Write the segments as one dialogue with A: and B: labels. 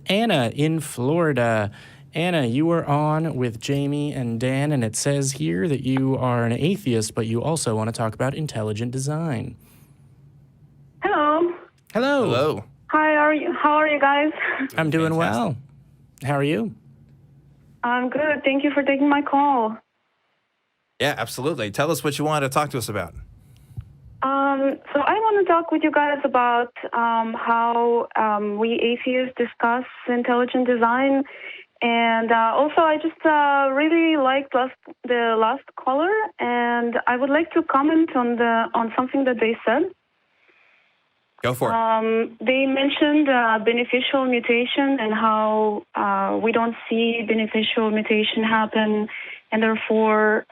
A: Anna in Florida. Anna, you are on with Jamie and Dan, and it says here that you are an atheist, but you also want to talk about intelligent design.
B: Hello.
A: Hello.
C: Hello.
B: Hi, how are you guys?
A: I'm doing well. How are you?
B: I'm good. Thank you for taking my call.
C: Yeah, absolutely. Tell us what you wanted to talk to us about.
B: So I want to talk with you guys about how we atheists discuss intelligent design. And also, I just really liked the last caller, and I would like to comment on something that they said.
C: Go for it.
B: They mentioned beneficial mutation and how we don't see beneficial mutation happen, and therefore,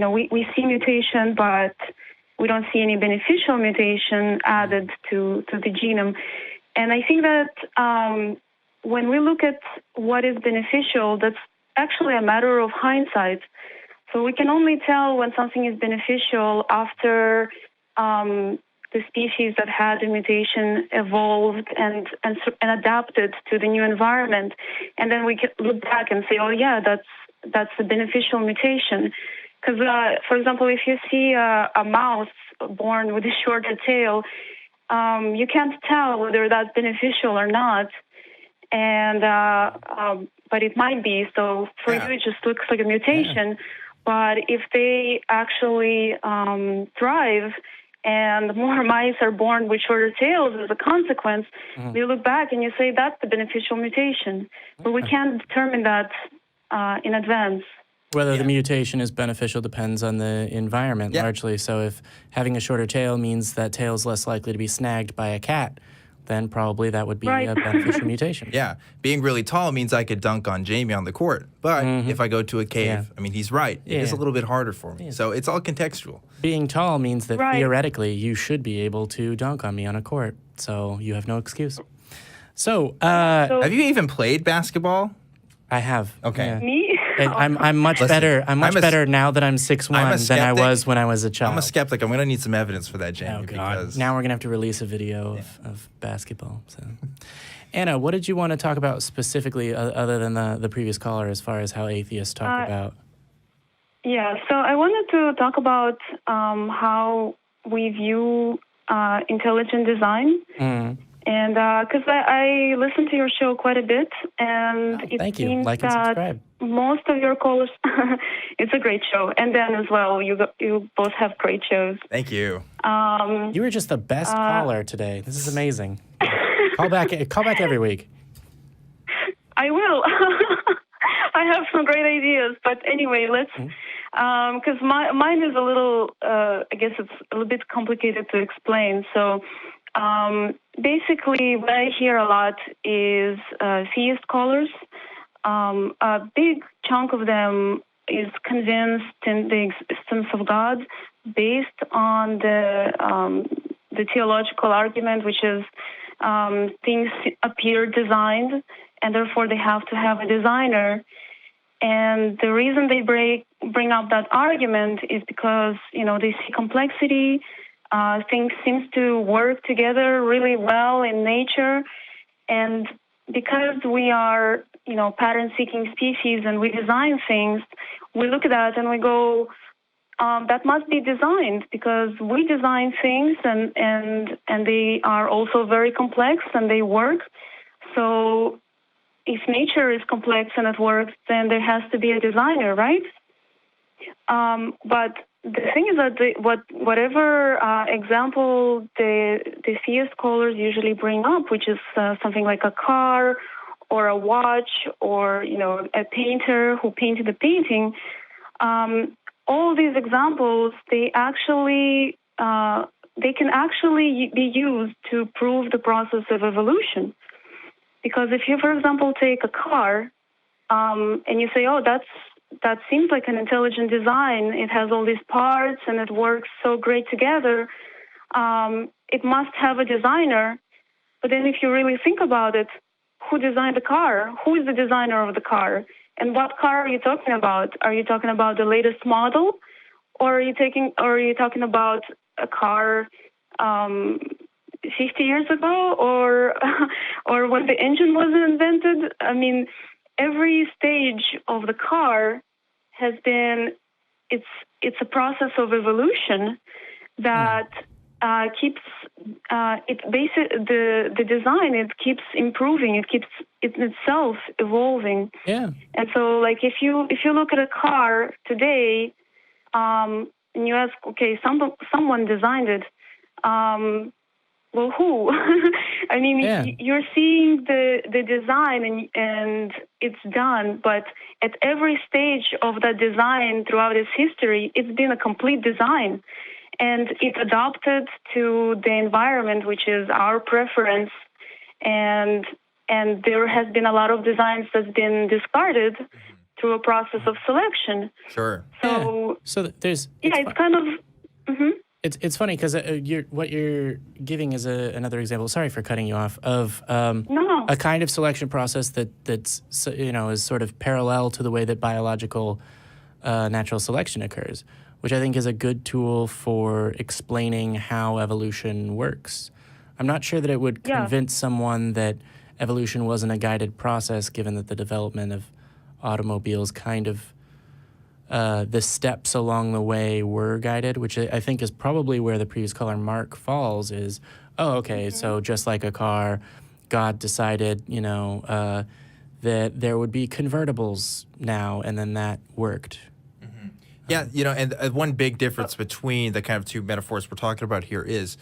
B: we see mutation, but we don't see any beneficial mutation added to the genome. And I think that when we look at what is beneficial, that's actually a matter of hindsight. So we can only tell when something is beneficial after the species that had the mutation evolved and adapted to the new environment. And then we can look back and say, oh, yeah, that's a beneficial mutation. Because, for example, if you see a mouse born with a shorter tail, you can't tell whether that's beneficial or not. And but it might be. So for you, it just looks like a mutation. Yeah. But if they actually thrive and more mice are born with shorter tails as a consequence, you look back and you say that's the beneficial mutation. But we can't determine that in advance.
A: Whether the mutation is beneficial depends on the environment largely. So if having a shorter tail means that tail is less likely to be snagged by a cat, then probably that would be a beneficial mutation.
C: Yeah. Being really tall means I could dunk on Jamie on the court. But if I go to a cave, I mean, he's right. It is a little bit harder for me. So it's all contextual.
A: Being tall means that theoretically you should be able to dunk on me on a court. So you have no excuse. So
C: have you even played basketball?
A: I have.
C: Okay.
A: Yeah.
B: Me?
A: I'm much better. I'm much better now that I'm 6'1" than I was when I was a child.
C: I'm a skeptic. I'm going to need some evidence for that, Jamie.
A: Oh, God. Because now we're going to have to release a video of basketball. So, Anna, what did you want to talk about specifically other than the previous caller as far as how atheists talk about?
B: Yeah, so I wanted to talk about how we view intelligent design. And because I listen to your show quite a bit, and it seems
A: like and
B: that
A: subscribe.
B: Most of your callers, it's a great show, and Dan as well. You both have great shows.
C: Thank you.
A: You were just the best caller today. This is amazing. Call back every week.
B: I will. I have some great ideas, but anyway, let's. Because mine is a little. I guess it's a little bit complicated to explain. So. Basically, what I hear a lot is theist callers. A big chunk of them is convinced in the existence of God based on the theological argument, which is things appear designed, and therefore they have to have a designer. And the reason they bring up that argument is because they see complexity. Things seem to work together really well in nature, and because we are, pattern-seeking species and we design things, we look at that and we go, that must be designed because we design things and they are also very complex and they work. So if nature is complex and it works, then there has to be a designer, right? But the thing is that whatever example the theist callers usually bring up, which is something like a car or a watch or a painter who painted a painting, all these examples they can actually be used to prove the process of evolution. Because if you, for example, take a car and you say, oh, that seems like an intelligent design. It has all these parts and it works so great together. It must have a designer. But then if you really think about it, who designed the car? Who is the designer of the car? And what car are you talking about? Are you talking about the latest model? Or are you talking about a car 50 years ago, or or when the engine was invented. I mean, every stage of the car has been, it's a process of evolution that keeps the design, it keeps improving, it keeps itself evolving.
A: Yeah.
B: And so, like, if you look at a car today, and you ask, okay, someone designed it. Well, who? I mean, you're seeing the design and it's done, but at every stage of that design throughout its history, it's been a complete design. And it's adapted to the environment, which is our preference. And there has been a lot of designs that's been discarded through a process of selection.
C: Sure.
B: So,
A: there's...
B: it's kind of... Mm-hmm.
A: It's funny because what you're giving is another example. Sorry for cutting you off. Of a kind of selection process that's is sort of parallel to the way that biological natural selection occurs, which I think is a good tool for explaining how evolution works. I'm not sure that it would convince someone that evolution wasn't a guided process, given that the development of automobiles kind of the steps along the way were guided, which I think is probably where the previous caller Mark falls is, so just like a car, God decided, that there would be convertibles now, and then that worked.
C: Mm-hmm. Yeah, and one big difference between the kind of two metaphors we're talking about here is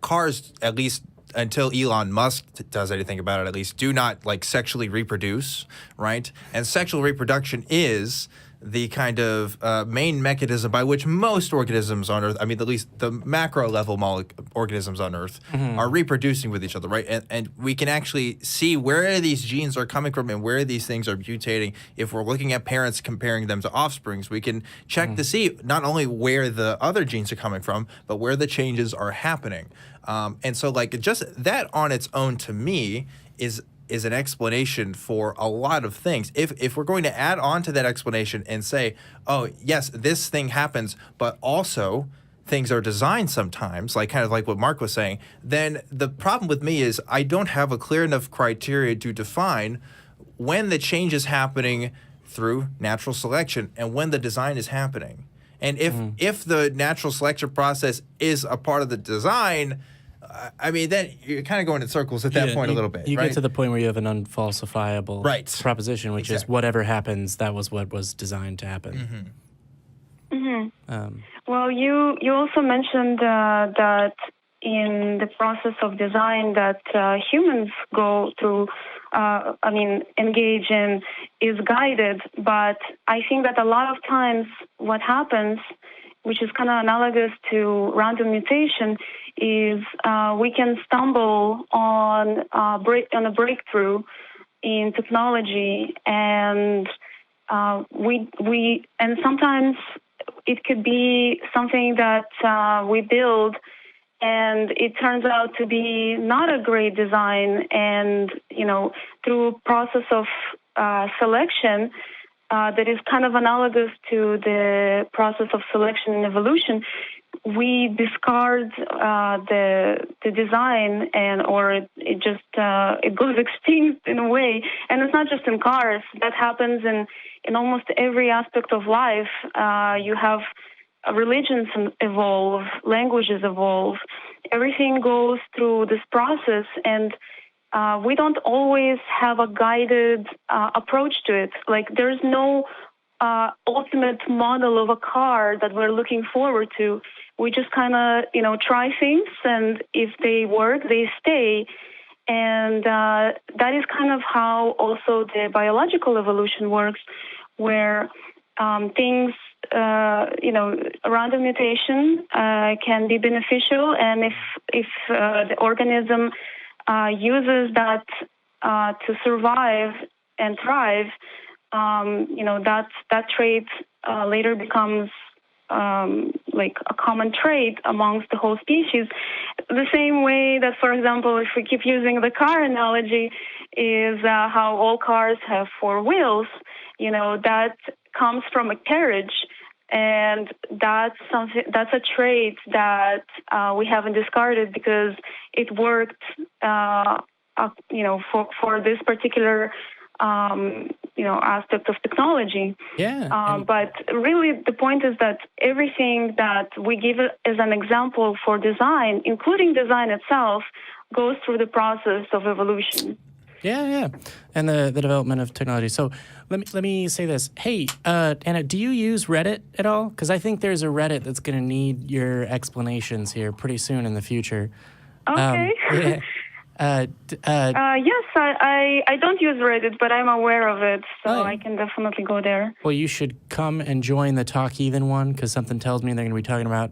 C: cars, at least until Elon Musk does anything about it, at least, do not sexually reproduce, right? And sexual reproduction is the kind of main mechanism by which most organisms on Earth, I mean, at least the macro level organisms on Earth, are reproducing with each other, right? And we can actually see where these genes are coming from and where these things are mutating. If we're looking at parents comparing them to offsprings, we can check to see not only where the other genes are coming from, but where the changes are happening. And so just that on its own, to me, is an explanation for a lot of things. If we're going to add on to that explanation and say, oh, yes, this thing happens, but also things are designed sometimes, kind of like what Mark was saying, then the problem with me is I don't have a clear enough criteria to define when the change is happening through natural selection and when the design is happening. And if the natural selection process is a part of the design, I mean, then you're kind of going in circles at that point a little bit.
A: You
C: right?
A: get to the point where you have an unfalsifiable proposition, which is whatever happens, that was what was designed to happen.
B: Well, you also mentioned that in the process of design that humans go through, engage in, is guided. But I think that a lot of times what happens, which is kind of analogous to random mutation, is we can stumble on a breakthrough in technology, and and sometimes it could be something that we build, and it turns out to be not a great design, and through process of selection. That is kind of analogous to the process of selection and evolution. We discard the design, or it just it goes extinct in a way. And it's not just in cars. That happens in almost every aspect of life. You have religions evolve, languages evolve. Everything goes through this process, and we don't always have a guided approach to it. There's no ultimate model of a car that we're looking forward to. We just kind of, try things, and if they work, they stay. And that is kind of how also the biological evolution works, where things, random mutation can be beneficial, and if the organism uses that to survive and thrive, that trait later becomes a common trait amongst the whole species. The same way that, for example, if we keep using the car analogy, is how all cars have four wheels. That comes from a carriage. And that's a trait that we haven't discarded because it worked, for this particular, aspect of technology.
A: Yeah.
B: But really, the point is that everything that we give as an example for design, including design itself, goes through the process of evolution.
A: Yeah, and the development of technology. So let me say this. Hey, Anna, do you use Reddit at all? Because I think there's a Reddit that's going to need your explanations here pretty soon in the future.
B: Okay.
A: Yes,
B: I don't use Reddit, but I'm aware of it, so I can definitely go there.
A: Well, you should come and join the Talk Heathen one, because something tells me they're going to be talking about,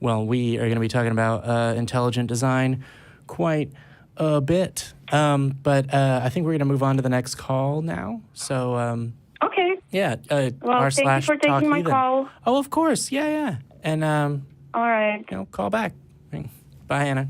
A: we are going to be talking about intelligent design quite a bit. But I think we're going to move on to the next call now. So,
B: okay.
A: Yeah.
B: Well, thank you for taking my call.
A: Oh, of course. Yeah. And,
B: all right.
A: call back. Bye, Anna.